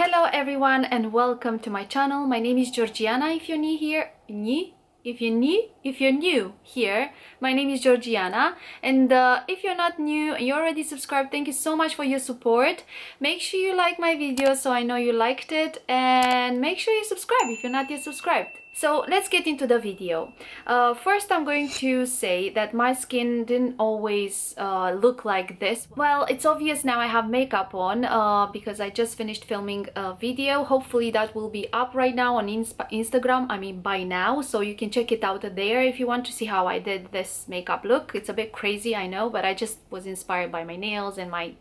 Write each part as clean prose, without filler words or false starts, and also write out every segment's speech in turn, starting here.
Hello everyone and welcome to my channel. My name is Georgiana. If you're new here, if you're new here, my name is Georgiana, and if you're not new and you're already subscribed, thank you so much for your support. Make sure you like my video so I know you liked it, and make sure you subscribe if you're not yet subscribed. So let's get into the video. First, I'm going to say that my skin didn't always look like this. Well, it's obvious now I have makeup on because I just finished filming a video. Hopefully that will be up right now on Instagram, I mean by now, so you can check it out there if you want to see how I did this makeup look. It's a bit crazy, I know, but I just was inspired by my nails and my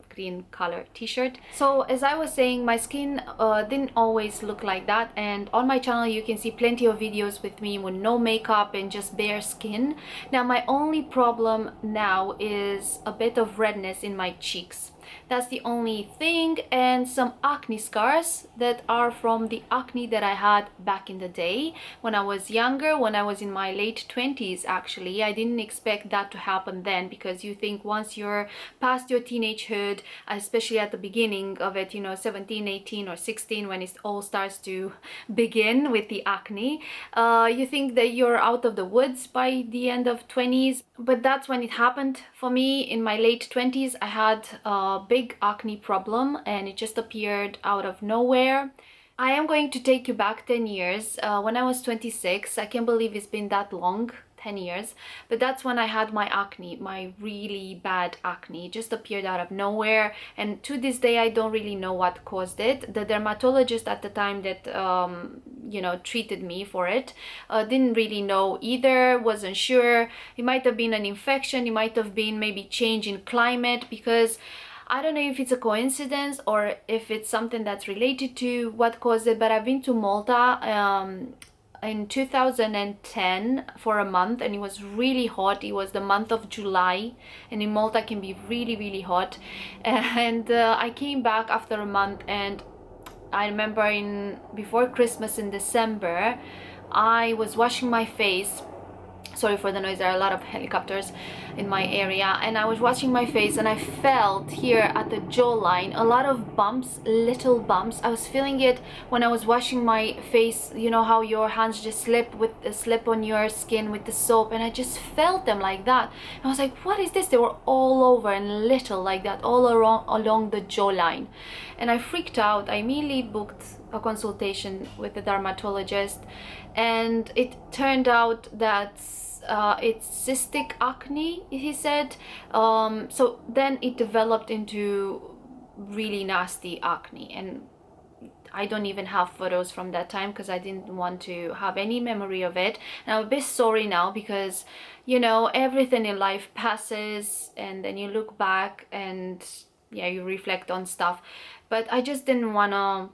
green color t-shirt. So as I was saying, my skin didn't always look like that, and on my channel you can see plenty of videos with me with no makeup and just bare skin. Now my only problem now is a bit of redness in my cheeks. That's the only thing, and some acne scars that are from the acne that I had back in the day when I was younger, when I was in my late 20s actually. I didn't expect that to happen then, because you think once you're past your teenagehood, especially at the beginning of it, you know, 17, 18 or 16, when it all starts to begin with the acne, you think that you're out of the woods by the end of 20s. But that's when it happened for me. In my late 20s I had big acne problem, and it just appeared out of nowhere. I am going to take you back 10 years. When I was 26, I can't believe it's been that long, 10 years, but that's when I had my acne, my really bad acne. It just appeared out of nowhere, and to this day I don't really know what caused it. The dermatologist at the time that you know, treated me for it didn't really know either, wasn't sure. It might have been an infection, it might have been maybe change in climate, because I don't know if it's a coincidence or if it's something that's related to what caused it, but I've been to Malta in 2010 for a month, and it was really hot. It was the month of July, and in Malta can be really hot. And I came back after a month, and I remember before Christmas in December, I was washing my face. Sorry for the noise, there are a lot of helicopters in my area, and I was washing my face and I felt here at the jawline a lot of bumps, little bumps. I was feeling it when I was washing my face. You know how your hands just slip on your skin with the soap, and I just felt them like that. And I was like, what is this? They were all over and little like that, all along the jawline, and I freaked out. I immediately booked a consultation with the dermatologist, and it turned out that it's cystic acne, he said. So then it developed into really nasty acne, and I don't even have photos from that time because I didn't want to have any memory of it. And I'm a bit sorry now, because you know, everything in life passes, and then you look back and yeah, you reflect on stuff, but I just didn't wanna.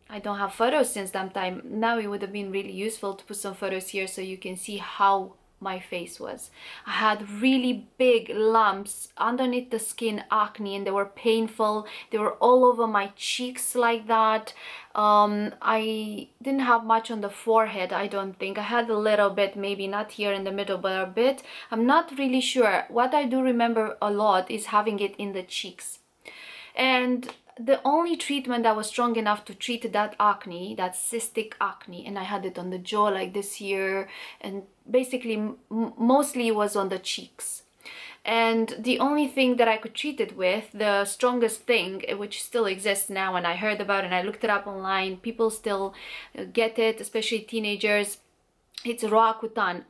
I don't have photos since that time. Now it would have been really useful to put some photos here so you can see how my face was. I had really big lumps underneath the skin, acne, and they were painful. They were all over my cheeks like that. I didn't have much on the forehead, I don't think. I had a little bit, maybe not here in the middle, but a bit. I'm not really sure. What I do remember a lot is having it in the cheeks. And the only treatment that was strong enough to treat that acne, that cystic acne, and I had it on the jaw like this here, and basically mostly it was on the cheeks. And the only thing that I could treat it with, the strongest thing, which still exists now, and I heard about it and I looked it up online, people still get it, especially teenagers, it's Roaccutane.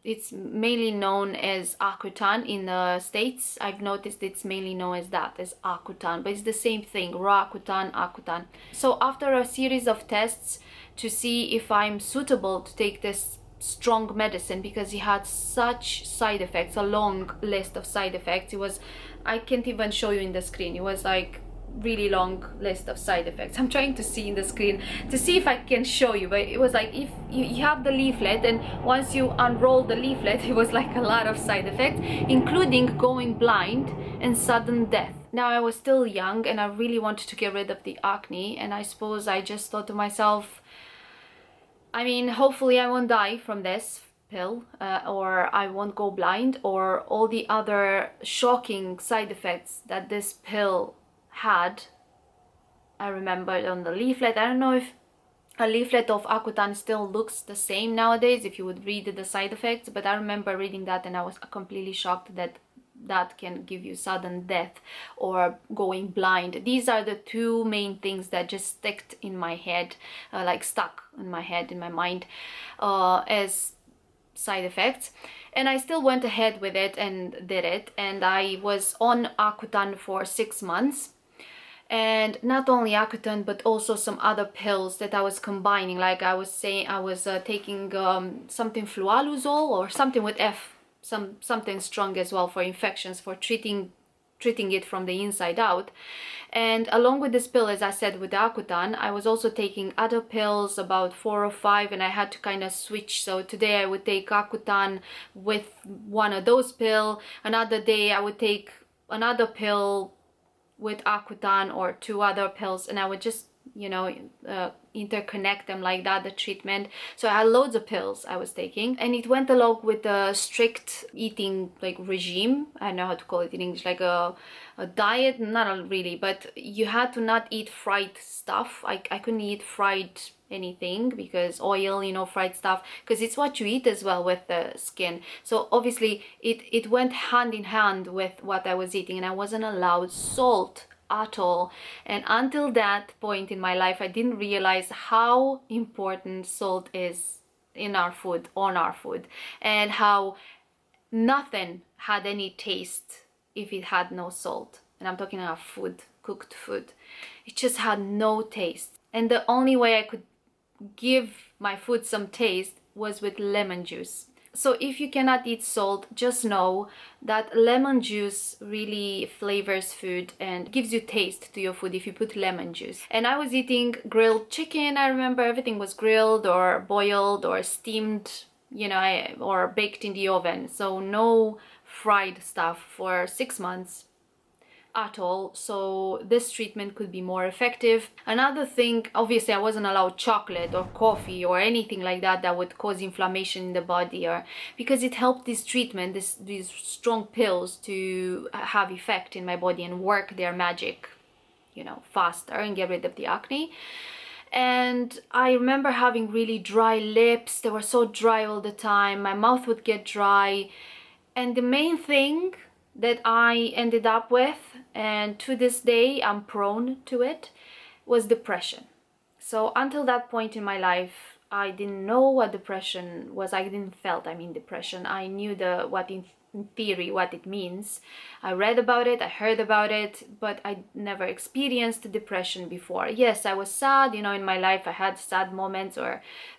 It's mainly known as Accutane in the States. I've noticed it's mainly known as that, as Accutane, but it's the same thing, Roaccutane, Accutane. So after a series of tests to see if I'm suitable to take this strong medicine, because he had such side effects, a long list of side effects. It was, I can't even show you in the screen. It was like really long list of side effects. I'm trying to see in the screen to see if I can show you, but it was like, if you have the leaflet, and once you unroll the leaflet, it was like a lot of side effects, including going blind and sudden death. Now I was still young and I really wanted to get rid of the acne, and I suppose I just thought to myself, I mean, hopefully I won't die from this pill, or I won't go blind, or all the other shocking side effects that this pill had I remember on the leaflet. I don't know if a leaflet of Accutane still looks the same nowadays if you would read the side effects, but I remember reading that and I was completely shocked that that can give you sudden death or going blind. These are the two main things that just stuck in my head, like stuck in my head, in my mind, as side effects. And I still went ahead with it and did it, and I was on Accutane for 6 months. And not only Accutane, but also some other pills that I was combining. Like I was saying, I was taking something flualuzole or something with F, something strong as well for infections, for treating it from the inside out. And along with this pill, as I said, with the Accutane, I was also taking other pills, about 4 or 5, and I had to kind of switch. So today I would take Accutane with one of those pills. Another day I would take another pill with Accutane or 2 other pills, and I would just, you know, interconnect them like that, the treatment. So I had loads of pills I was taking, and it went along with a strict eating like regime. I don't know how to call it in English, like a diet, not really, but you had to not eat fried stuff. I couldn't eat fried anything because oil, you know, fried stuff, because it's what you eat as well with the skin. So obviously it went hand in hand with what I was eating, and I wasn't allowed salt at all. And until that point in my life, I didn't realize how important salt is in our food, on our food, and how nothing had any taste if it had no salt. And I'm talking about food, cooked food. It just had no taste. And the only way I could give my food some taste was with lemon juice. So if you cannot eat salt, just know that lemon juice really flavors food and gives you taste to your food if you put lemon juice. And I was eating grilled chicken. I remember everything was grilled or boiled or steamed, you know, or baked in the oven. So no fried stuff for 6 months at all, so this treatment could be more effective. Another thing, obviously I wasn't allowed chocolate or coffee or anything like that that would cause inflammation in the body, or because it helped this treatment, these strong pills, to have effect in my body and work their magic, you know, faster and get rid of the acne. And I remember having really dry lips. They were so dry all the time. My mouth would get dry. And the main thing that I ended up with, and to this day I'm prone to it, was depression. So until that point in my life, I didn't know what depression was. I didn't felt, I mean, depression. I knew what in theory what it means. I read about it, I heard about it, but I never experienced depression before. Yes, I was sad, you know, in my life I had sad moments,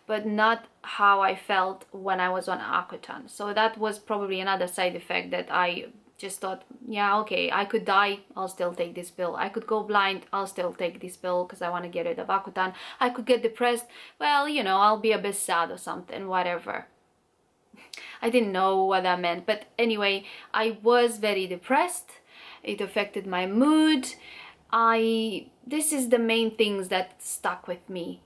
but not how I felt when I was on Accutane. So that was probably another side effect that I just thought, yeah, okay, I could die, I'll still take this pill. I could go blind, I'll still take this pill because I want to get rid of Accutane. I could get depressed, well, you know, I'll be a bit sad or something, whatever. I didn't know what that meant, but anyway, I was very depressed. It affected my mood. This is the main things that stuck with me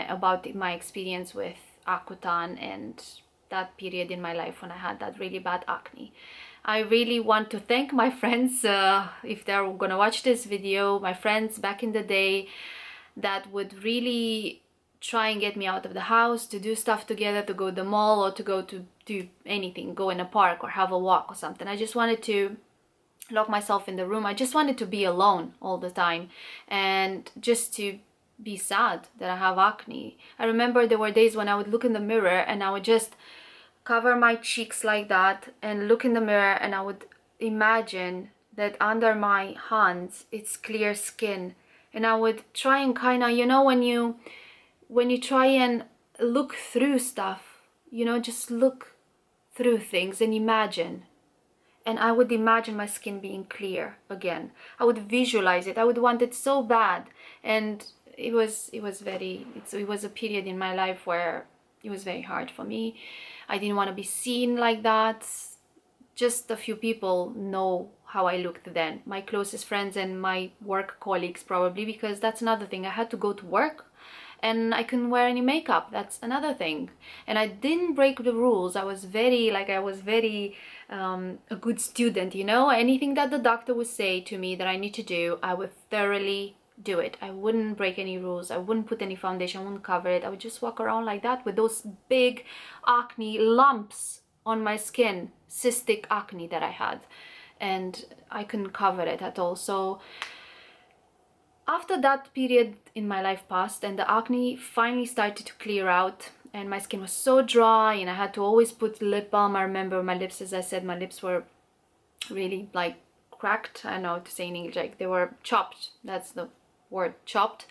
about my experience with Accutane and that period in my life when I had that really bad acne. I really want to thank my friends, if they're gonna watch this video, my friends back in the day that would really try and get me out of the house, to do stuff together, to go to the mall or to go to do anything, go in a park or have a walk or something. I just wanted to lock myself in the room. I just wanted to be alone all the time and just to be sad that I have acne. I remember there were days when I would look in the mirror and I would just cover my cheeks like that and look in the mirror, and I would imagine that under my hands it's clear skin, and I would try and kind of, you know, when you try and look through stuff, you know, just look through things and imagine. And I would imagine my skin being clear again. I would visualize it. I would want it so bad. And it was a period in my life where it was very hard for me. I didn't want to be seen like that. Just a few people know how I looked then. My closest friends and my work colleagues probably, because that's another thing. I had to go to work and I couldn't wear any makeup. That's another thing. And I didn't break the rules. I was very a good student, you know. Anything that the doctor would say to me that I need to do, I would thoroughly do it. I wouldn't break any rules. I wouldn't put any foundation. I wouldn't cover it. I would just walk around like that with those big acne lumps on my skin, cystic acne that I had, and I couldn't cover it at all. So after that period in my life passed and the acne finally started to clear out, and my skin was so dry and I had to always put lip balm. I remember my lips, as I said, my lips were really like cracked. I don't know how to say in English, like they were chopped. That's the word, chopped.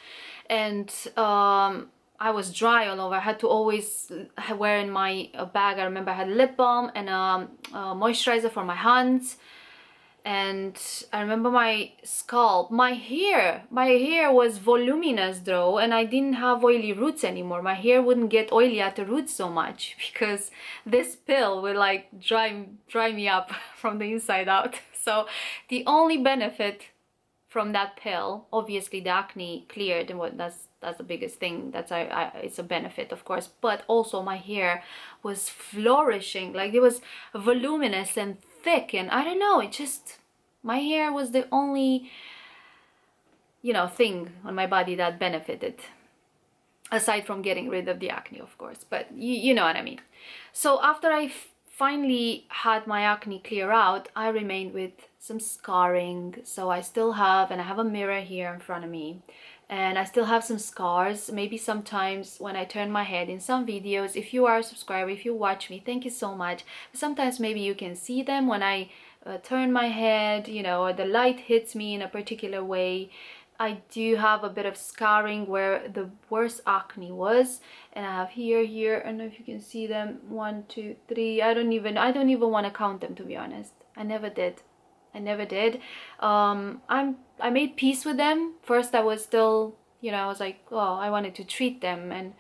And I was dry all over. I had to always wear in my bag, I remember I had lip balm and a moisturizer for my hands. And I remember my scalp, my hair was voluminous though, and I didn't have oily roots anymore. My hair wouldn't get oily at the roots so much because this pill would like dry me up from the inside out. So the only benefit from that pill, obviously the acne cleared, and that's the biggest thing. That's it's a benefit, of course, but also my hair was flourishing. Like it was voluminous and thick, and I don't know, it just, my hair was the only, you know, thing on my body that benefited, aside from getting rid of the acne, of course, but you know what I mean. So after I finally had my acne clear out, I remained with some scarring. So I still have, and I have a mirror here in front of me, and I still have some scars. Maybe sometimes when I turn my head in some videos, if you are a subscriber, if you watch me, thank you so much. Sometimes maybe you can see them when I turn my head, you know, or the light hits me in a particular way. I do have a bit of scarring where the worst acne was, and I have here, I don't know if you can see them, 1, 2, 3. I don't even want to count them, to be honest. I never did. I made peace with them. First I was still, you know, I was like, oh, I wanted to treat them, and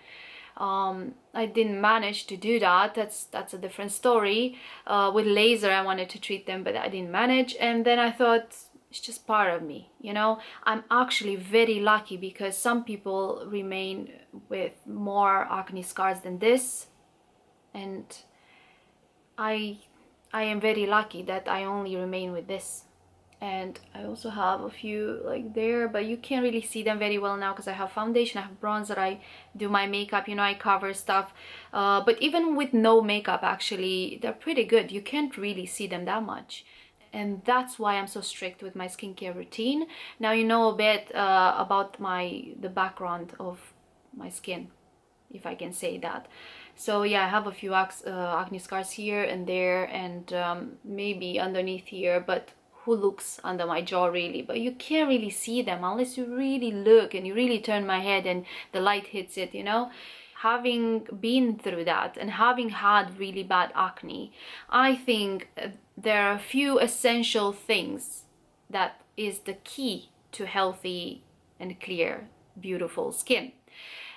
I didn't manage to do that. That's a different story. With laser I wanted to treat them, but I didn't manage. And then I thought, it's just part of me, you know. I'm actually very lucky because some people remain with more acne scars than this, and I am very lucky that I only remain with this. And I also have a few like there, but you can't really see them very well now because I have foundation, I have bronzer, I do my makeup, you know, I cover stuff, but even with no makeup, actually they're pretty good. You can't really see them that much, and that's why I'm so strict with my skincare routine. Now you know a bit about the background of my skin, if I can say that. So yeah, I have a few acne scars here and there, and maybe underneath here, but who looks under my jaw really? But you can't really see them unless you really look and you really turn my head and the light hits it, you know. Having been through that and having had really bad acne, I think there are a few essential things that is the key to healthy and clear, beautiful skin.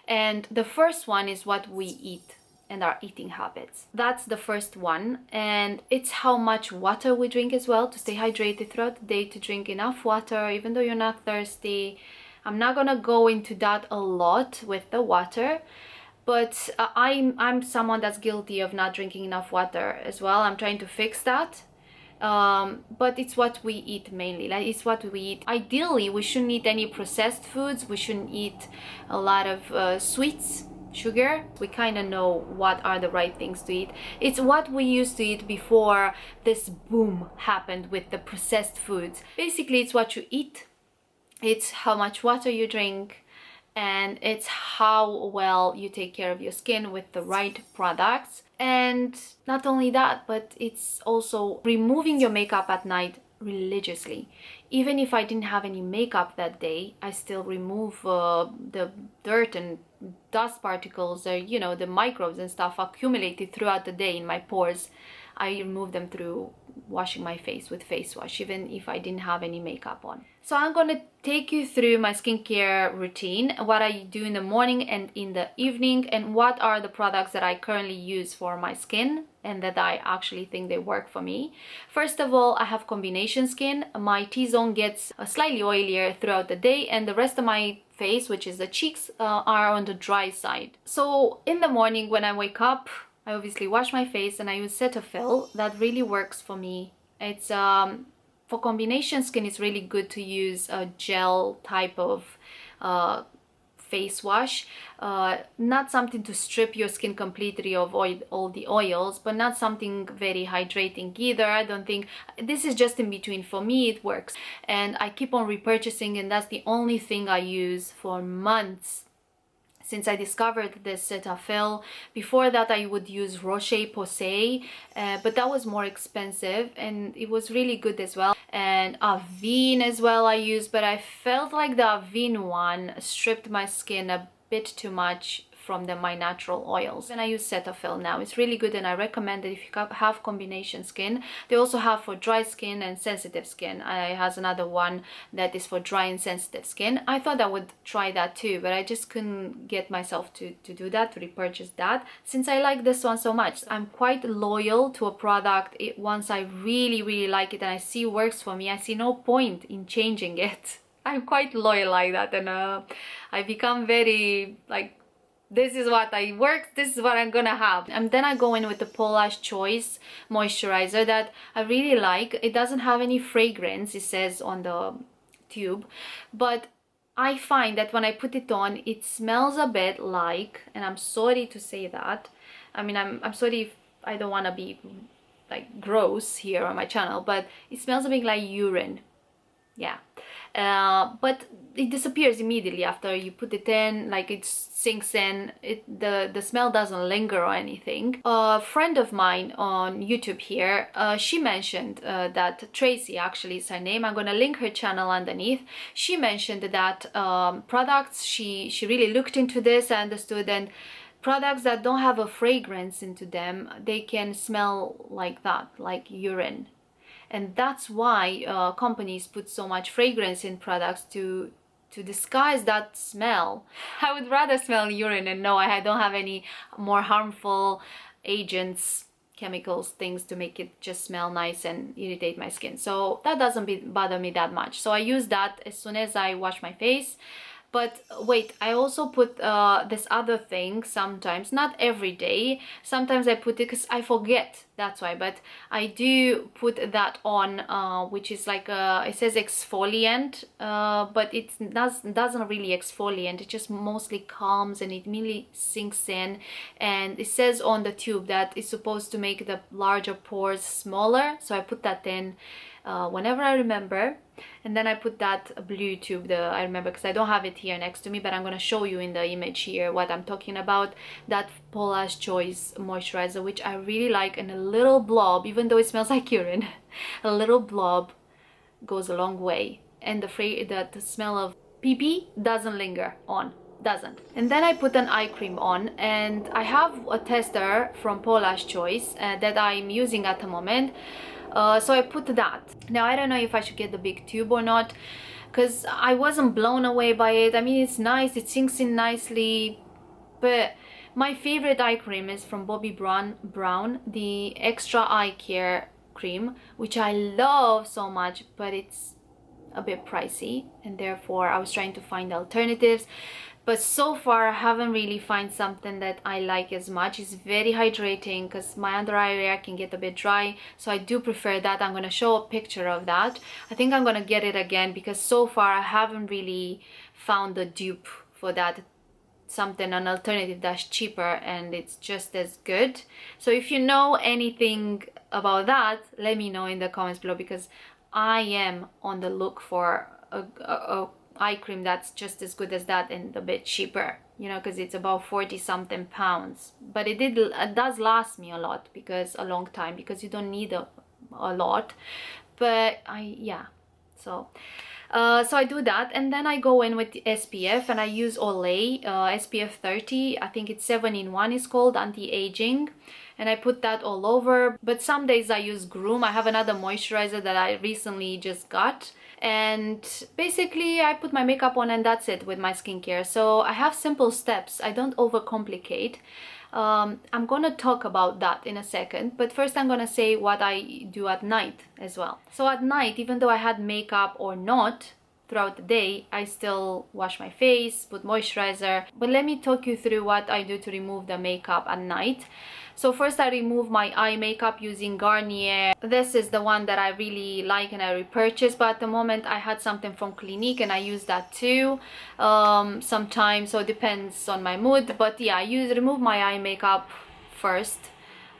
And the first one is what we eat and our eating habits. That's the first one, and it's how much water we drink as well, to stay hydrated throughout the day, to drink enough water even though you're not thirsty. I'm not gonna go into that a lot with the water, but I'm someone that's guilty of not drinking enough water as well. I'm trying to fix that. But it's what we eat mainly. Like, it's what we eat. Ideally, we shouldn't eat any processed foods. We shouldn't eat a lot of sweets, sugar. We kind of know what are the right things to eat. It's what we used to eat before this boom happened with the processed foods. Basically, it's what you eat, it's how much water you drink, and it's how well you take care of your skin with the right products. And not only that, but it's also removing your makeup at night religiously. Even if I didn't have any makeup that day, I still remove the dirt and dust particles, or you know, the microbes and stuff accumulated throughout the day in my pores. I remove them through washing my face with face wash, even if I didn't have any makeup on. So I'm gonna take you through my skincare routine, what I do in the morning and in the evening, and what are the products that I currently use for my skin and that I actually think they work for me. First of all, I have combination skin. My T-zone gets slightly oilier throughout the day, and the rest of my face, which is the cheeks, are on the dry side. So in the morning when I wake up, I obviously wash my face and I use Cetaphil. That really works for me. It's for combination skin, it's really good to use a gel type of face wash. Not something to strip your skin completely of all the oils, but not something very hydrating either. I don't think, this is just in between. For me it works, and I keep on repurchasing, and that's the only thing I use for months since I discovered this Cetaphil. Before that I would use Roche Posay, but that was more expensive and it was really good as well. And Avène as well I used, but I felt like the Avène one stripped my skin a bit too much from my natural oils. And I use Cetaphil now. It's really good, and I recommend it if you have combination skin. They also have for dry skin and sensitive skin. I has another one that is for dry and sensitive skin. I thought I would try that too, but I just couldn't get myself to do that, to repurchase that, since I like this one so much. I'm quite loyal to a product. Once I really like it and I see it works for me, I see no point in changing it. I'm quite loyal like that, and I become very like, this is what works, this is what I'm gonna have. And then I go in with the Paula's Choice moisturizer that I really like. It doesn't have any fragrance, it says on the tube, but I find that when I put it on, it smells a bit like, and I'm sorry to say that, I mean, I'm sorry if I don't want to be like gross here on my channel, but it smells a bit like urine. Yeah, but it disappears immediately after you put it in, like it sinks in. The smell doesn't linger or anything. A friend of mine on YouTube here, she mentioned that Tracy actually is her name. I'm gonna link her channel underneath. She mentioned that products, she really looked into this, I understood, and products that don't have a fragrance into them, they can smell like that, like urine. And that's why companies put so much fragrance in products to disguise that smell. I would rather smell urine and know I don't have any more harmful agents, chemicals, things to make it just smell nice and irritate my skin. So that doesn't bother me that much. So I use that as soon as I wash my face. But wait, I also put this other thing sometimes, not every day. Sometimes I put it because I forget, that's why. But I do put that on, which is like it says exfoliant, but it doesn't really exfoliant. It just mostly calms and it really sinks in. And it says on the tube that it's supposed to make the larger pores smaller. So I put that in whenever I remember. And then I put that blue tube, I remember because I don't have it here next to me, but I'm going to show you in the image here what I'm talking about. That Paula's Choice moisturizer, which I really like, and a little blob, even though it smells like urine, a little blob goes a long way. And the smell of pee-pee doesn't linger on. Doesn't. And then I put an eye cream on, and I have a tester from Paula's Choice that I'm using at the moment. So I put that. Now I don't know if I should get the big tube or not, because I wasn't blown away by it. I mean, it's nice, it sinks in nicely, but my favorite eye cream is from Bobbi Brown, the Extra Eye Care cream, which I love so much, but it's a bit pricey, and therefore I was trying to find alternatives. But so far I haven't really found something that I like as much. It's very hydrating because my under eye area can get a bit dry, so I do prefer that. I'm going to show a picture of that. I think I'm going to get it again because so far I haven't really found a dupe for that, an alternative that's cheaper and it's just as good. So if you know anything about that, let me know in the comments below, because I am on the look for a eye cream that's just as good as that and a bit cheaper, you know, because it's about 40 something pounds. But it does last me a long time, because you don't need a lot. But so I do that, and then I go in with the SPF, and I use Olay SPF 30. I think it's 7-in-1 is called, anti-aging, and I put that all over. But some days I use Gruum. I have another moisturizer that I recently just got, and basically I put my makeup on and that's it with my skincare. So I have simple steps, I don't overcomplicate. I'm gonna talk about that in a second, but first I'm gonna say what I do at night as well. So at night, even though I had makeup or not, throughout the day, I still wash my face, put moisturizer. But let me talk you through what I do to remove the makeup at night. So first I remove my eye makeup using Garnier. This is the one that I really like and I repurchased, but at the moment I had something from Clinique and I use that too sometimes, so it depends on my mood. But yeah, I remove my eye makeup first.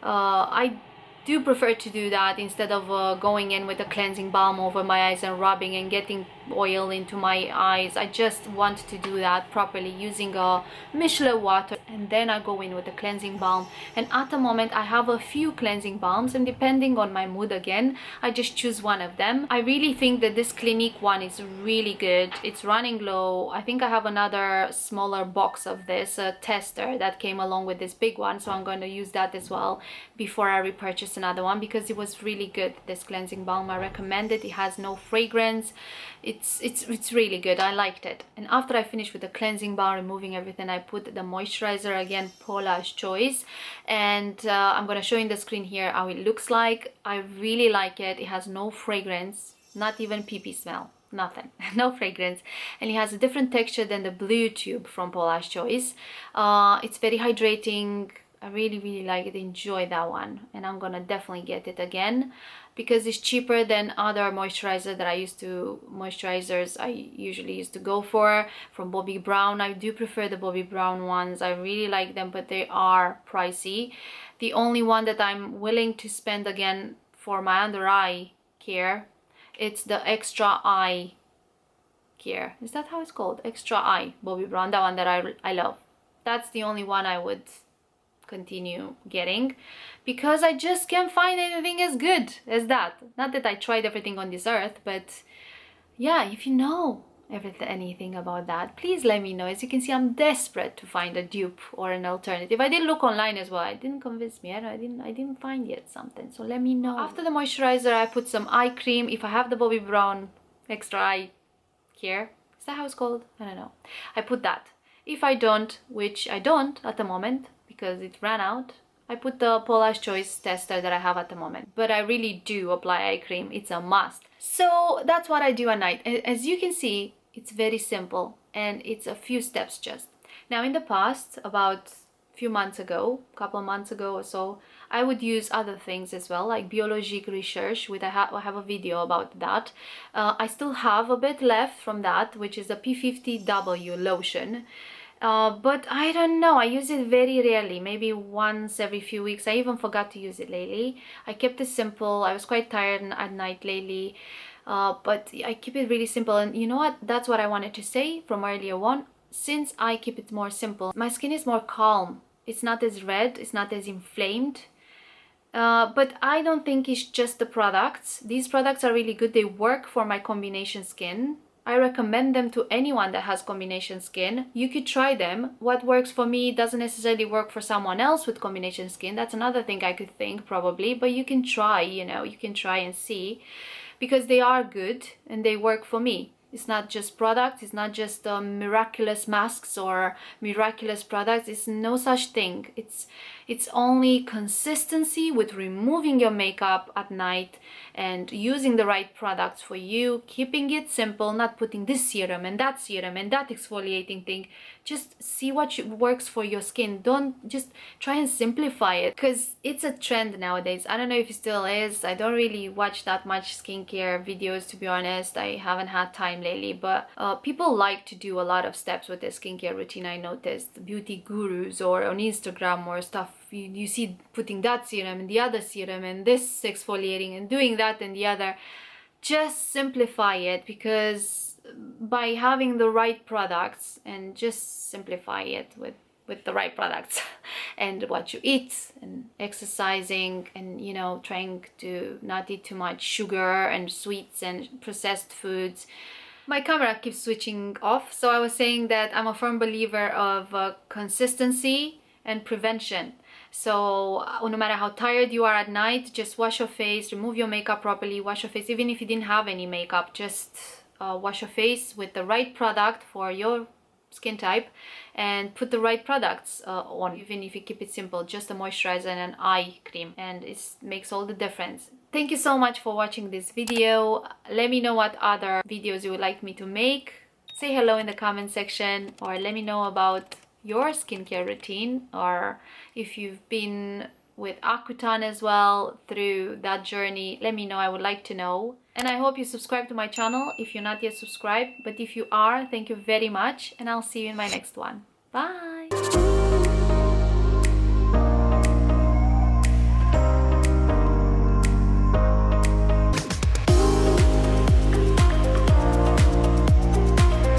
I do prefer to do that instead of going in with a cleansing balm over my eyes and rubbing and getting oil into my eyes. I just want to do that properly using a micellar water, and then I go in with a cleansing balm. And at the moment I have a few cleansing balms, and depending on my mood again, I just choose one of them. I really think that this Clinique one is really good. It's running low. I think I have another smaller box of this, a tester that came along with this big one, so I'm going to use that as well before I repurchase another one, because it was really good. This cleansing balm, I recommend it. It has no fragrance. It's really good. I liked it. And after I finish with the cleansing balm, removing everything, I put the moisturizer, again Paula's choice, and I'm gonna show you in the screen here how it looks like. I really like it. It has no fragrance, not even pee-pee smell, nothing. No fragrance, and it has a different texture than the blue tube from Paula's choice. It's very hydrating. I really like it. Enjoy that one, and I'm gonna definitely get it again because it's cheaper than other moisturizers that moisturizers I usually used to go for, from Bobbi Brown. I do prefer the Bobbi Brown ones. I really like them, but they are pricey. The only one that I'm willing to spend again for my under eye care, it's the Extra Eye Care. Is that how it's called? Extra Eye Bobbi Brown, that one that I love. That's the only one I would continue getting, because I just can't find anything as good as that. Not that I tried everything on this earth, but yeah, if you know anything about that, please let me know. As you can see, I'm desperate to find a dupe or an alternative. I did look online as well. It didn't convince me. I didn't find yet something, so let me know. After the moisturizer, I put some eye cream. If I have the Bobbi Brown Extra Eye Care, is that how it's called? I don't know. I put that. If I don't, which I don't at the moment because it ran out, I put the Paula's Choice tester that I have at the moment. But I really do apply eye cream. It's a must. So that's what I do at night. As you can see, it's very simple and it's a few steps just. Now in the past, about a few months ago, a couple of months ago or so, I would use other things as well, like Biologique Recherche, which I have a video about that. I still have a bit left from that, which is the P50W lotion. But I don't know, I use it very rarely, maybe once every few weeks. I even forgot to use it lately. I kept it simple. I was quite tired at night lately, but I keep it really simple. And you know what, that's what I wanted to say from earlier on. Since I keep it more simple, my skin is more calm. It's not as red, it's not as inflamed. But I don't think it's just the products. These products are really good. They work for my combination skin. I recommend them to anyone that has combination skin. You could try them. What works for me doesn't necessarily work for someone else with combination skin. That's another thing I could think probably, but you can try, you know, you can try and see, because they are good and they work for me. It's not just products, it's not just miraculous masks or miraculous products. It's no such thing. It's only consistency with removing your makeup at night and using the right products for you, keeping it simple, not putting this serum and that exfoliating thing. Just see what works for your skin. Don't just try and simplify it, because it's a trend nowadays. I don't know if it still is. I don't really watch that much skincare videos, to be honest. I haven't had time lately, but people like to do a lot of steps with their skincare routine. I noticed beauty gurus or on Instagram or stuff, you see putting that serum and the other serum and this exfoliating and doing that and the other. Just simplify it, because by having the right products, and just simplify it with the right products and what you eat and exercising and, you know, trying to not eat too much sugar and sweets and processed foods. My camera keeps switching off, so I was saying that I'm a firm believer of consistency and prevention. So no matter how tired you are at night, just wash your face, remove your makeup properly, wash your face. Even if you didn't have any makeup, just wash your face with the right product for your skin type and put the right products on. Even if you keep it simple, just a moisturizer and an eye cream, and it makes all the difference. Thank you so much for watching this video. Let me know what other videos you would like me to make. Say hello in the comment section, or let me know about your skincare routine, or if you've been with Accutane as well through that journey. Let me know, I would like to know. And I hope you subscribe to my channel if you're not yet subscribed, but if you are, thank you very much, and I'll see you in my next one. Bye!